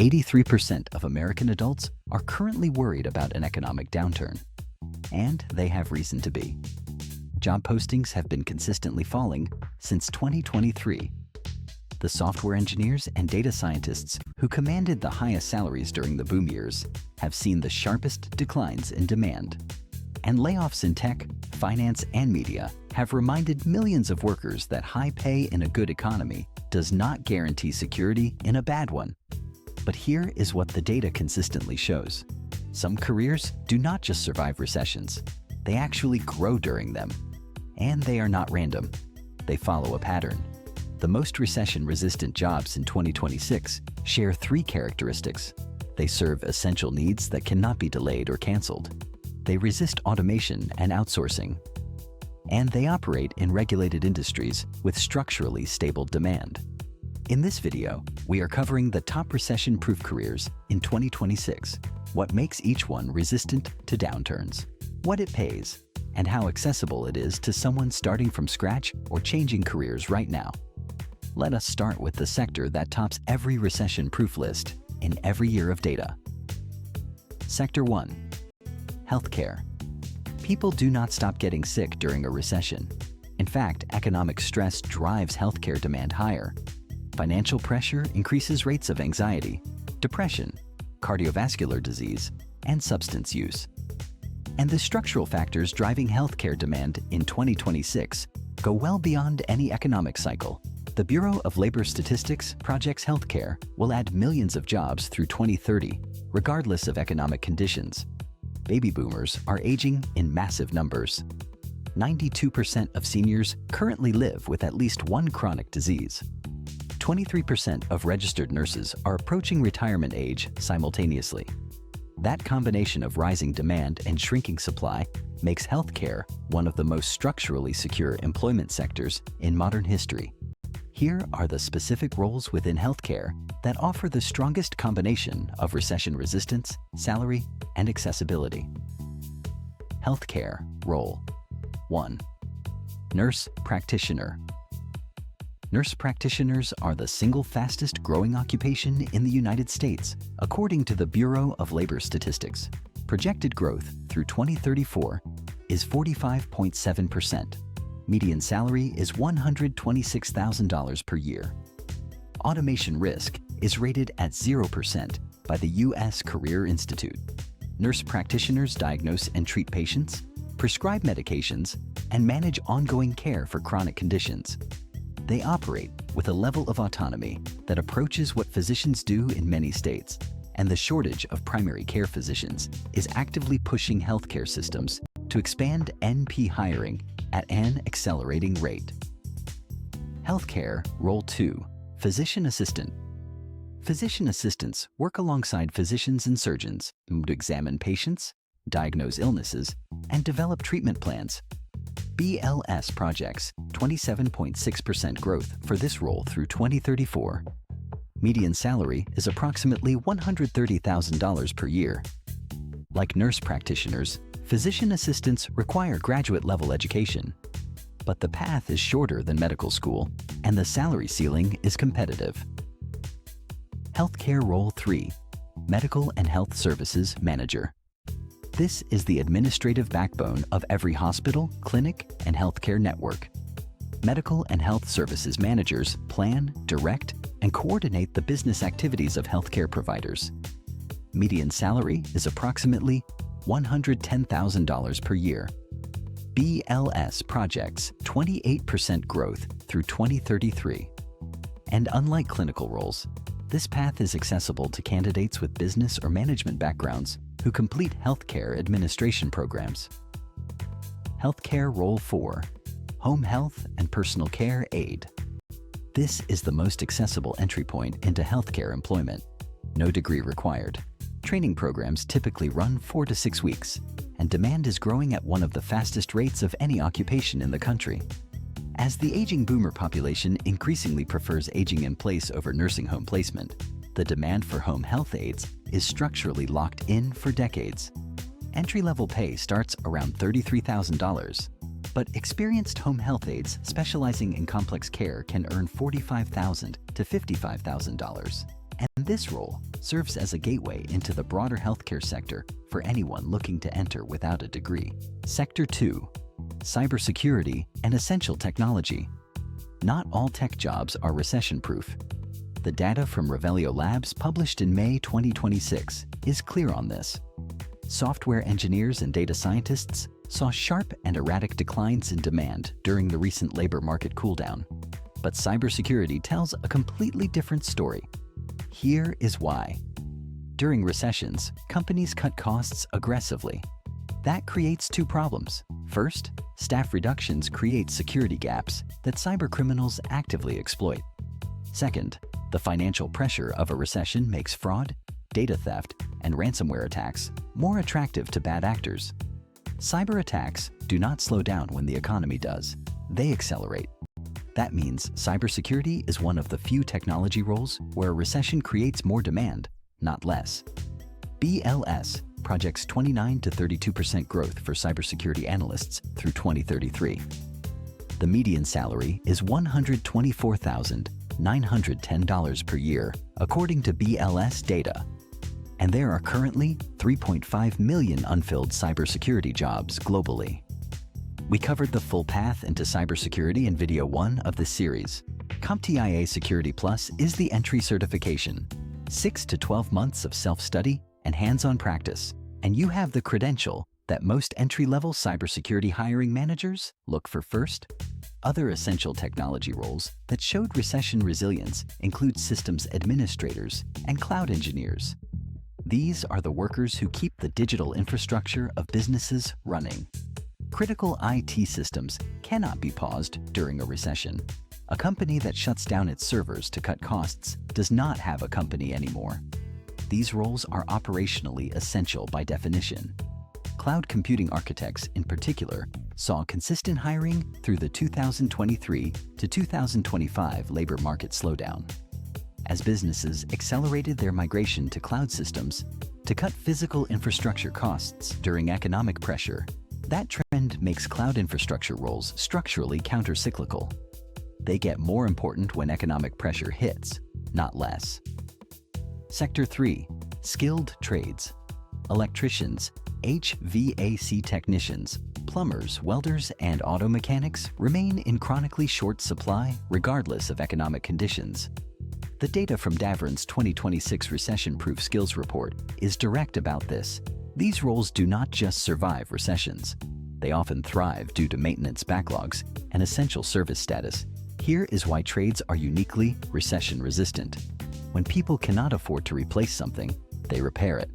83% of American adults are currently worried about an economic downturn. And they have reason to be. Job postings have been consistently falling since 2023. The software engineers and data scientists who commanded the highest salaries during the boom years have seen the sharpest declines in demand. And layoffs in tech, finance, and media have reminded millions of workers that high pay in a good economy does not guarantee security in a bad one. But here is what the data consistently shows. Some careers do not just survive recessions, they actually grow during them. And they are not random. They follow a pattern. The most recession-resistant jobs in 2026 share three characteristics. They serve essential needs that cannot be delayed or canceled. They resist automation and outsourcing. And they operate in regulated industries with structurally stable demand. In this video, we are covering the top recession-proof careers in 2026, what makes each one resistant to downturns, what it pays, and how accessible it is to someone starting from scratch or changing careers right now. Let us start with the sector that tops every recession-proof list in every year of data. Sector 1. Healthcare. People do not stop getting sick during a recession. In fact, economic stress drives healthcare demand higher. Financial pressure increases rates of anxiety, depression, cardiovascular disease, and substance use. And the structural factors driving healthcare demand in 2026 go well beyond any economic cycle. The Bureau of Labor Statistics projects healthcare will add millions of jobs through 2030, regardless of economic conditions. Baby boomers are aging in massive numbers. 92% of seniors currently live with at least one chronic disease. 23% of registered nurses are approaching retirement age simultaneously. That combination of rising demand and shrinking supply makes healthcare one of the most structurally secure employment sectors in modern history. Here are the specific roles within healthcare that offer the strongest combination of recession resistance, salary, and accessibility. Healthcare role. 1. Nurse practitioner. Nurse practitioners are the single fastest growing occupation in the United States, according to the Bureau of Labor Statistics. Projected growth through 2034 is 45.7%. Median salary is $126,000 per year. Automation risk is rated at 0% by the U.S. Career Institute. Nurse practitioners diagnose and treat patients, prescribe medications, and manage ongoing care for chronic conditions. They operate with a level of autonomy that approaches what physicians do in many states, and the shortage of primary care physicians is actively pushing healthcare systems to expand NP hiring at an accelerating rate. Healthcare Role 2. Physician assistant. Physician assistants work alongside physicians and surgeons to examine patients, diagnose illnesses, and develop treatment plans. BLS projects 27.6% growth for this role through 2034. Median salary is approximately $130,000 per year. Like nurse practitioners, physician assistants require graduate-level education. But the path is shorter than medical school, and the salary ceiling is competitive. Healthcare Role 3. Medical and Health Services Manager. This is the administrative backbone of every hospital, clinic, and healthcare network. Medical and health services managers plan, direct, and coordinate the business activities of healthcare providers. Median salary is approximately $110,000 per year. BLS projects 28% growth through 2033. And unlike clinical roles, this path is accessible to candidates with business or management backgrounds who complete healthcare administration programs. Healthcare Role 4. Home Health and Personal Care Aide. This is the most accessible entry point into healthcare employment. No degree required. Training programs typically run 4 to 6 weeks, and demand is growing at one of the fastest rates of any occupation in the country. As the aging boomer population increasingly prefers aging in place over nursing home placement, the demand for home health aides is structurally locked in for decades. Entry-level pay starts around $33,000, but experienced home health aides specializing in complex care can earn $45,000 to $55,000. And this role serves as a gateway into the broader healthcare sector for anyone looking to enter without a degree. Sector 2. Cybersecurity and essential technology. Not all tech jobs are recession-proof. The data from Revelio Labs published in May 2026 is clear on this. Software engineers and data scientists saw sharp and erratic declines in demand during the recent labor market cooldown. But cybersecurity tells a completely different story. Here is why. During recessions, companies cut costs aggressively. That creates two problems. First, staff reductions create security gaps that cybercriminals actively exploit. Second, the financial pressure of a recession makes fraud, data theft, and ransomware attacks more attractive to bad actors. Cyber attacks do not slow down when the economy does. They accelerate. That means cybersecurity is one of the few technology roles where a recession creates more demand, not less. BLS projects 29 to 32% growth for cybersecurity analysts through 2033. The median salary is $124,910 per year, according to BLS data. And there are currently 3.5 million unfilled cybersecurity jobs globally. We covered the full path into cybersecurity in video 1 of this series. CompTIA Security Plus is the entry certification, 6 to 12 months of self-study and hands-on practice, and you have the credential that most entry-level cybersecurity hiring managers look for first. Other essential technology roles that showed recession resilience include systems administrators and cloud engineers. These are the workers who keep the digital infrastructure of businesses running. Critical IT systems cannot be paused during a recession. A company that shuts down its servers to cut costs does not have a company anymore. These roles are operationally essential by definition. Cloud computing architects, in particular, saw consistent hiring through the 2023 to 2025 labor market slowdown. As businesses accelerated their migration to cloud systems to cut physical infrastructure costs during economic pressure, that trend makes cloud infrastructure roles structurally counter-cyclical. They get more important when economic pressure hits, not less. Sector 3. Skilled trades. Electricians, HVAC technicians, plumbers, welders, and auto mechanics remain in chronically short supply regardless of economic conditions. The data from Davron's 2026 Recession-Proof Skills Report is direct about this. These roles do not just survive recessions. They often thrive due to maintenance backlogs and essential service status. Here is why trades are uniquely recession-resistant. When people cannot afford to replace something, they repair it.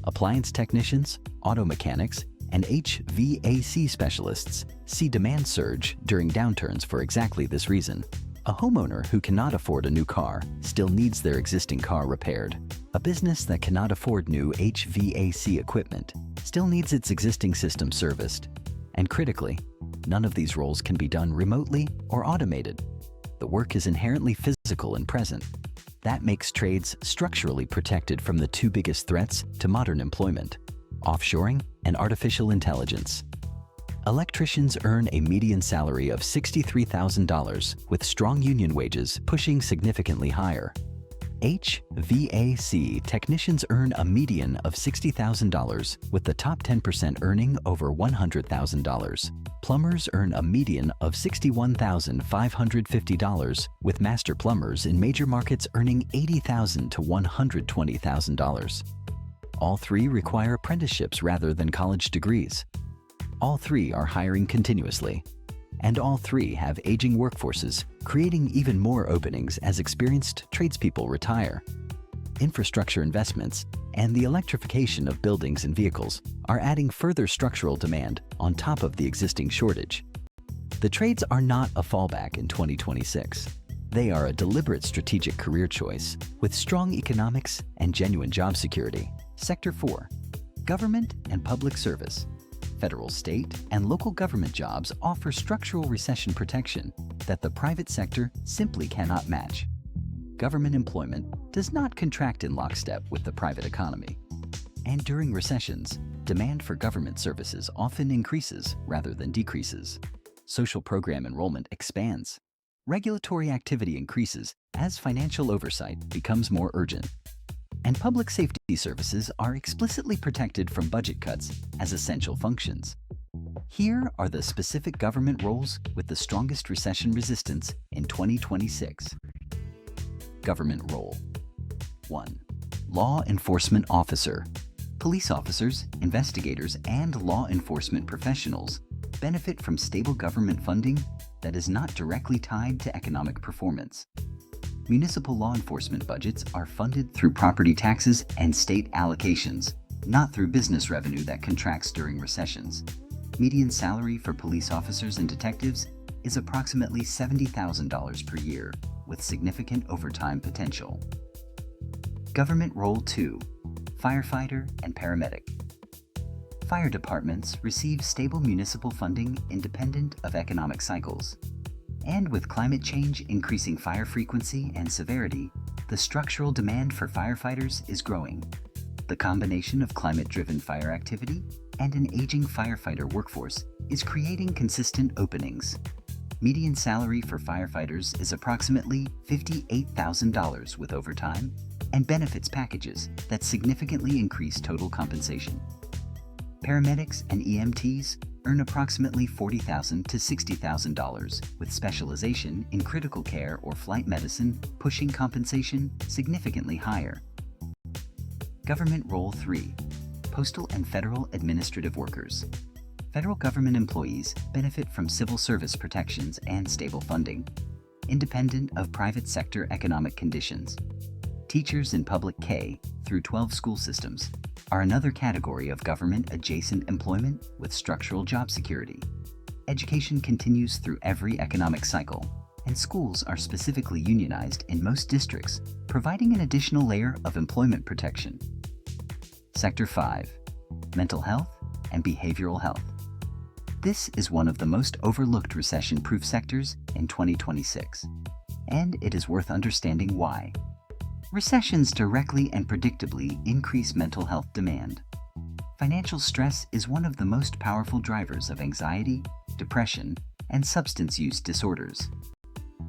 Appliance technicians, auto mechanics, and HVAC specialists see demand surge during downturns for exactly this reason. A homeowner who cannot afford a new car still needs their existing car repaired. A business that cannot afford new HVAC equipment still needs its existing system serviced. And critically, none of these roles can be done remotely or automated. The work is inherently physical and present. That makes trades structurally protected from the two biggest threats to modern employment: offshoring and artificial intelligence. Electricians earn a median salary of $63,000, with strong union wages pushing significantly higher. HVAC technicians earn a median of $60,000, with the top 10% earning over $100,000. Plumbers earn a median of $61,550, with master plumbers in major markets earning $80,000 to $120,000. All three require apprenticeships rather than college degrees. All three are hiring continuously. And all three have aging workforces, creating even more openings as experienced tradespeople retire. Infrastructure investments and the electrification of buildings and vehicles are adding further structural demand on top of the existing shortage. The trades are not a fallback in 2026. They are a deliberate strategic career choice with strong economics and genuine job security. Sector 4. Government and public service. Federal, state, and local government jobs offer structural recession protection that the private sector simply cannot match. Government employment does not contract in lockstep with the private economy. And during recessions, demand for government services often increases rather than decreases. Social program enrollment expands. regulatory activity increases as financial oversight becomes more urgent. And public safety services are explicitly protected from budget cuts as essential functions. Here are the specific government roles with the strongest recession resistance in 2026. Government role. 1. Law enforcement officer. Police officers, investigators, and law enforcement professionals benefit from stable government funding that is not directly tied to economic performance. Municipal law enforcement budgets are funded through property taxes and state allocations, not through business revenue that contracts during recessions. Median salary for police officers and detectives is approximately $70,000 per year, with significant overtime potential. Government Role 2. Firefighter and paramedic. Fire departments receive stable municipal funding independent of economic cycles. And with climate change increasing fire frequency and severity, the structural demand for firefighters is growing. The combination of climate-driven fire activity and an aging firefighter workforce is creating consistent openings. Median salary for firefighters is approximately $58,000 with overtime and benefits packages that significantly increase total compensation. Paramedics and EMTs earn approximately $40,000 to $60,000, with specialization in critical care or flight medicine pushing compensation significantly higher. Government Role 3. Postal and Federal Administrative Workers. Federal government employees benefit from civil service protections and stable funding, independent of private sector economic conditions. Teachers in public K through 12 school systems are another category of government-adjacent employment with structural job security. Education continues through every economic cycle, and schools are specifically unionized in most districts, providing an additional layer of employment protection. Sector 5. Mental health and behavioral health. This is one of the most overlooked recession-proof sectors in 2026, and it is worth understanding why. Recessions directly and predictably increase mental health demand. Financial stress is one of the most powerful drivers of anxiety, depression, and substance use disorders.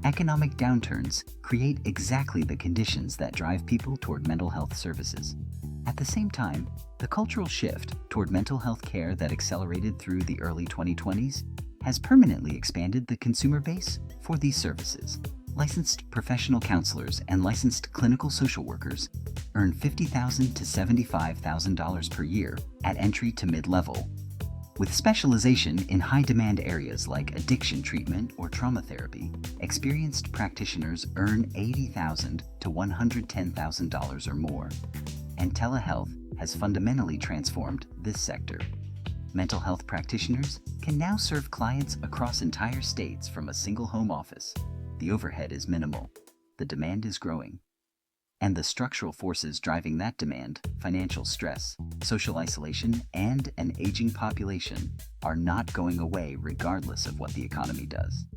Economic downturns create exactly the conditions that drive people toward mental health services. At the same time, the cultural shift toward mental health care that accelerated through the early 2020s has permanently expanded the consumer base for these services. Licensed professional counselors and licensed clinical social workers earn $50,000 to $75,000 per year at entry to mid-level. With specialization in high-demand areas like addiction treatment or trauma therapy, experienced practitioners earn $80,000 to $110,000 or more. And telehealth has fundamentally transformed this sector. Mental health practitioners can now serve clients across entire states from a single home office. The overhead is minimal, the demand is growing. And the structural forces driving that demand, financial stress, social isolation, and an aging population, are not going away regardless of what the economy does.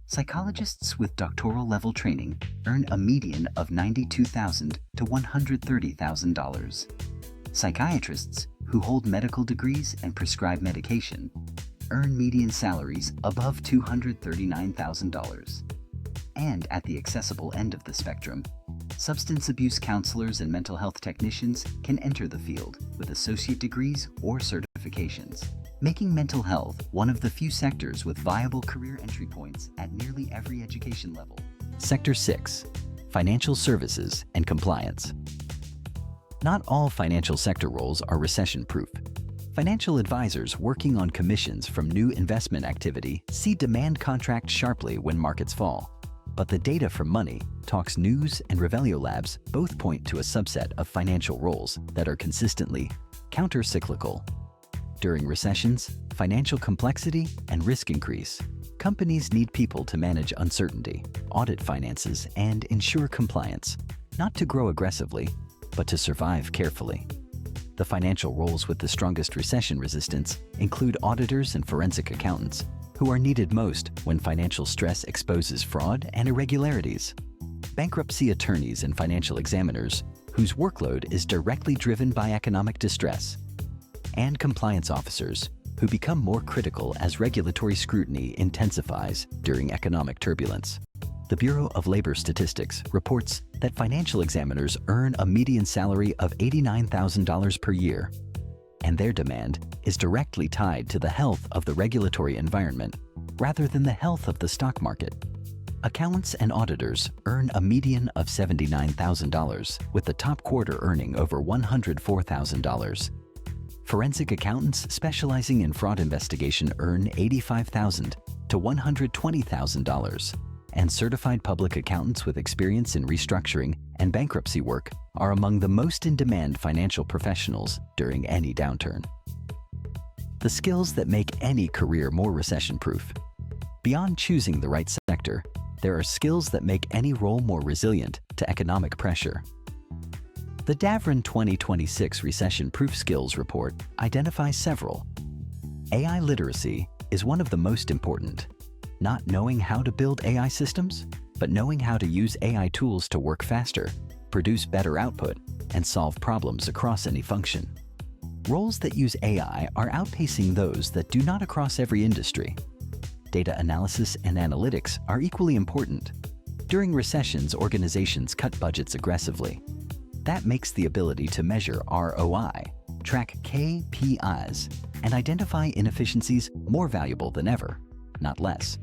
Psychologists with doctoral level training earn a median of $92,000 to $130,000. Psychiatrists who hold medical degrees and prescribe medication earn median salaries above $239,000. And at the accessible end of the spectrum, substance abuse counselors and mental health technicians can enter the field with associate degrees or certifications, making mental health one of the few sectors with viable career entry points at nearly every education level. Sector 6. Financial Services and Compliance. Not all financial sector roles are recession-proof. Financial advisors working on commissions from new investment activity see demand contract sharply when markets fall. But the data from Money, Talks News, and Revelio Labs both point to a subset of financial roles that are consistently counter-cyclical. During recessions, financial complexity and risk increase. Companies need people to manage uncertainty, audit finances, and ensure compliance, not to grow aggressively, but to survive carefully. The financial roles with the strongest recession resistance include auditors and forensic accountants, who are needed most when financial stress exposes fraud and irregularities. Bankruptcy attorneys and financial examiners, whose workload is directly driven by economic distress. And compliance officers, who become more critical as regulatory scrutiny intensifies during economic turbulence. The Bureau of Labor Statistics reports that financial examiners earn a median salary of $89,000 per year, and their demand is directly tied to the health of the regulatory environment rather than the health of the stock market. Accountants and auditors earn a median of $79,000, with the top quarter earning over $104,000. Forensic accountants specializing in fraud investigation earn $85,000 to $120,000, and certified public accountants with experience in restructuring and bankruptcy work are among the most in-demand financial professionals during any downturn. The skills that make any career more recession-proof. Beyond choosing the right sector, there are skills that make any role more resilient to economic pressure. The Davron 2026 Recession-Proof Skills Report identifies several. AI literacy is one of the most important. Not knowing how to build AI systems, but knowing how to use AI tools to work faster, produce better output, and solve problems across any function. Roles that use AI are outpacing those that do not across every industry. Data analysis and analytics are equally important. During recessions, organizations cut budgets aggressively. That makes the ability to measure ROI, track KPIs, and identify inefficiencies more valuable than ever, not less.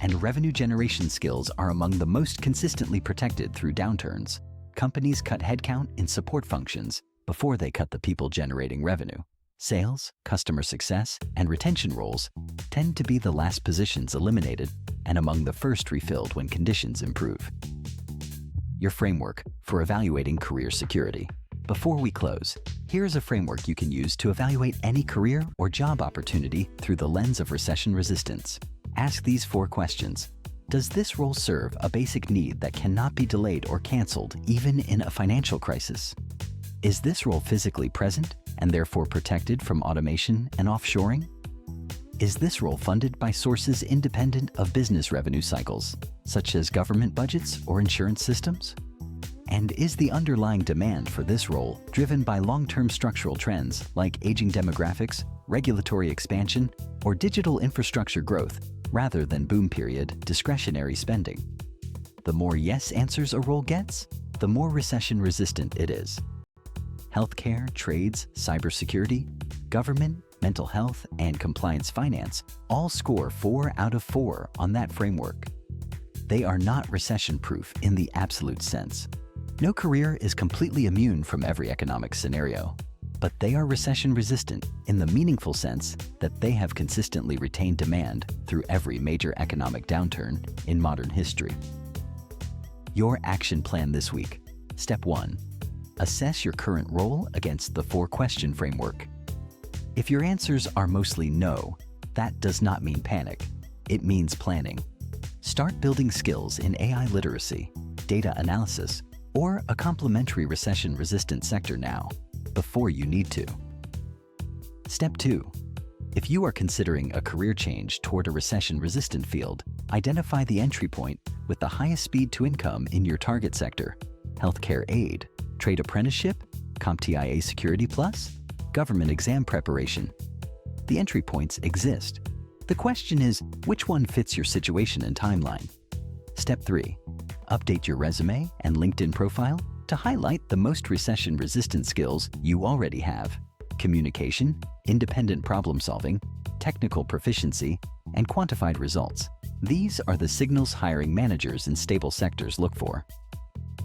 And revenue generation skills are among the most consistently protected through downturns. Companies cut headcount in support functions before they cut the people generating revenue. Sales, customer success, and retention roles tend to be the last positions eliminated and among the first refilled when conditions improve. Your framework for evaluating career security. Before we close, here's a framework you can use to evaluate any career or job opportunity through the lens of recession resistance. Ask these 4 questions. Does this role serve a basic need that cannot be delayed or canceled even in a financial crisis? Is this role physically present and therefore protected from automation and offshoring? Is this role funded by sources independent of business revenue cycles, such as government budgets or insurance systems? And is the underlying demand for this role driven by long-term structural trends like aging demographics, regulatory expansion, or digital infrastructure growth, rather than boom period discretionary spending? The more yes answers a role gets, the more recession-resistant it is. Healthcare, trades, cybersecurity, government, mental health, and compliance finance all score 4 out of 4 on that framework. They are not recession-proof in the absolute sense. No career is completely immune from every economic scenario, but they are recession-resistant in the meaningful sense that they have consistently retained demand through every major economic downturn in modern history. Your action plan this week. Step 1. Assess your current role against the 4-question framework. If your answers are mostly no, that does not mean panic. It means planning. Start building skills in AI literacy, data analysis, or a complementary recession-resistant sector now, before you need to. Step 2. If you are considering a career change toward a recession-resistant field, identify the entry point with the highest speed to income in your target sector: healthcare aid, trade apprenticeship, CompTIA Security Plus, government exam preparation. The entry points exist. The question is, which one fits your situation and timeline? Step 3. Update your resume and LinkedIn profile to highlight the most recession-resistant skills you already have: communication, independent problem-solving, technical proficiency, and quantified results. These are the signals hiring managers in stable sectors look for.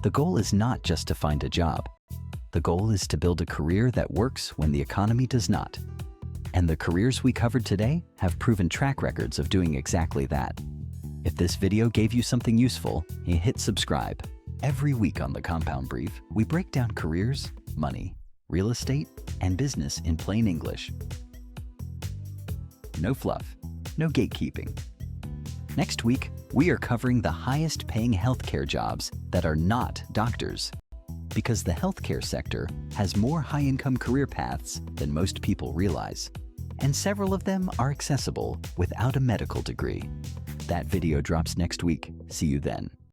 The goal is not just to find a job. The goal is to build a career that works when the economy does not. And the careers we covered today have proven track records of doing exactly that. If this video gave you something useful, hit subscribe. Every week on the Compound Brief, we break down careers, money, real estate, and business in plain English. No fluff, no gatekeeping. Next week, we are covering the highest paying healthcare jobs that are not doctors, because the healthcare sector has more high-income career paths than most people realize, and several of them are accessible without a medical degree. That video drops next week. See you then.